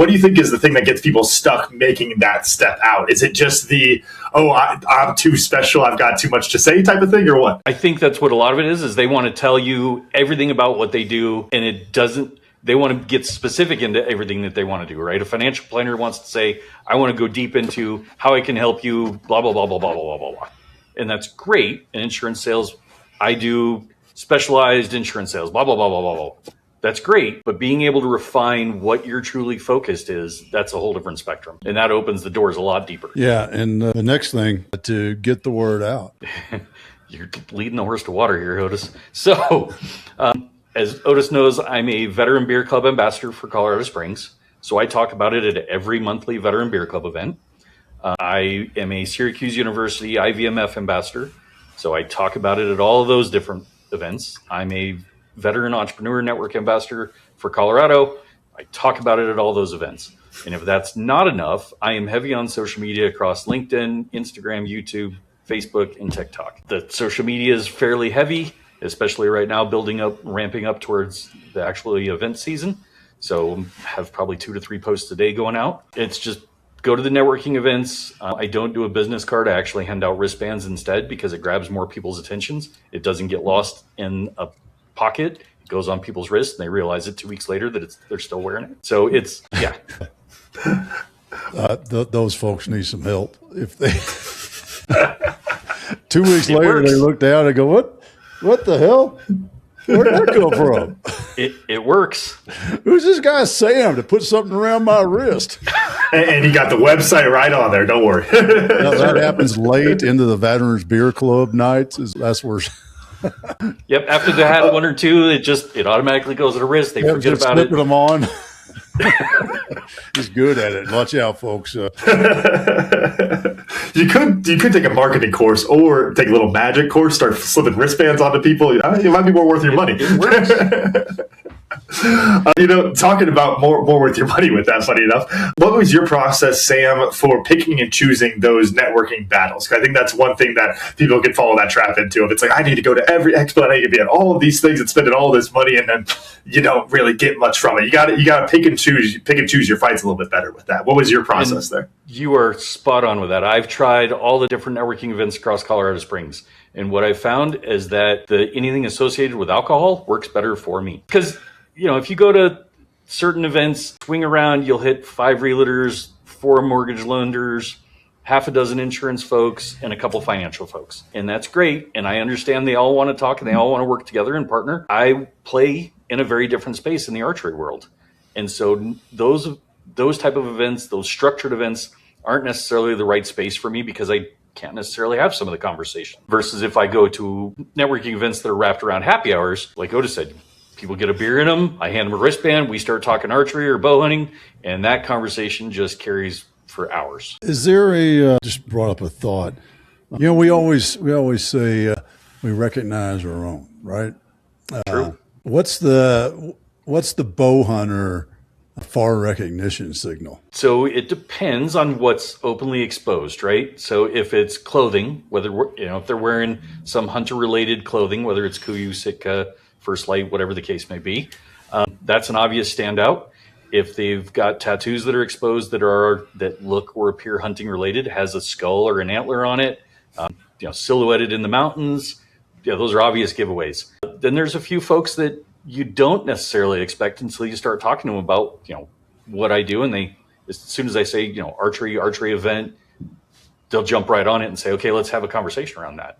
what do you think is the thing that gets people stuck making that step out? Is it just I'm too special, I've got too much to say type of thing, or what? I think that's what a lot of it is they want to tell you everything about what they do, and it doesn't, they want to get specific into everything that they want to do, right? A financial planner wants to say, I want to go deep into how I can help you, blah, blah, blah, blah, blah, blah, blah, blah. And that's great. In insurance sales, I do specialized insurance sales, blah, blah, blah, blah, blah, blah. That's great. But being able to refine what you're truly focused is, that's a whole different spectrum. And that opens the doors a lot deeper. Yeah. And the next thing, to get the word out. You're leading the horse to water here, Otis. So, as Otis knows, I'm a Veteran Beer Club ambassador for Colorado Springs. So I talk about it at every monthly Veteran Beer Club event. I am a Syracuse University IVMF ambassador. So I talk about it at all of those different events. I'm a Veteran Entrepreneur Network ambassador for Colorado. I talk about it at all those events. And if that's not enough, I am heavy on social media across LinkedIn, Instagram, YouTube, Facebook, and TikTok. The social media is fairly heavy, especially right now, ramping up towards the actual event season. So have probably 2 to 3 posts a day going out. It's just go to the networking events. I don't do a business card. I actually hand out wristbands instead because it grabs more people's attentions. It doesn't get lost in a pocket. It goes on people's wrists and they realize it 2 weeks later that they're still wearing it. So it's, yeah. Those folks need some help. If they 2 weeks later, they look down and go, what the hell? Where'd that come from? It works. Who's this guy Sam to put something around my wrist? And he got the website right on there. Don't worry. No, that happens late into the Veterans Beer Club nights. That's where. Yep. After they had 1 or 2, it automatically goes to the wrist. They forget about it. Them on. He's good at it. Watch out, folks. You could take a marketing course or take a little magic course, start slipping wristbands onto people. It might be more worth your money. It works. Talking about more worth your money with that, funny enough, what was your process, Sam, for picking and choosing those networking battles? I think that's one thing that people can fall that trap into. If it's like, I need to go to every expo, I need to be at all of these things and spending all this money, and then you don't really get much from it. You got to pick and choose your fights a little bit better with that. What was your process there? You are spot on with that. I've tried all the different networking events across Colorado Springs. And what I found is that anything associated with alcohol works better for me. Because, if you go to certain events, swing around, you'll hit 5 realtors, 4 mortgage lenders, half a dozen insurance folks, and a couple financial folks. And that's great. And I understand they all want to talk and they all want to work together and partner. I play in a very different space in the archery world. And so those type of events, those structured events, aren't necessarily the right space for me because I can't necessarily have some of the conversation. Versus if I go to networking events that are wrapped around happy hours, like Otis said, people get a beer in them, I hand them a wristband, we start talking archery or bow hunting, and that conversation just carries for hours. Is there just brought up a thought. We always say we recognize our own, right? True. What's the bow hunter far recognition signal? So it depends on what's openly exposed, right? So if it's clothing, whether if they're wearing some hunter-related clothing, whether it's Kuiu, Sitka, First Light, whatever the case may be, that's an obvious standout. If they've got tattoos that are exposed that look or appear hunting related, has a skull or an antler on it, silhouetted in the mountains, those are obvious giveaways. Then there's a few folks that you don't necessarily expect until you start talking to them about, what I do. And as soon as I say, archery event, they'll jump right on it and say, okay, let's have a conversation around that.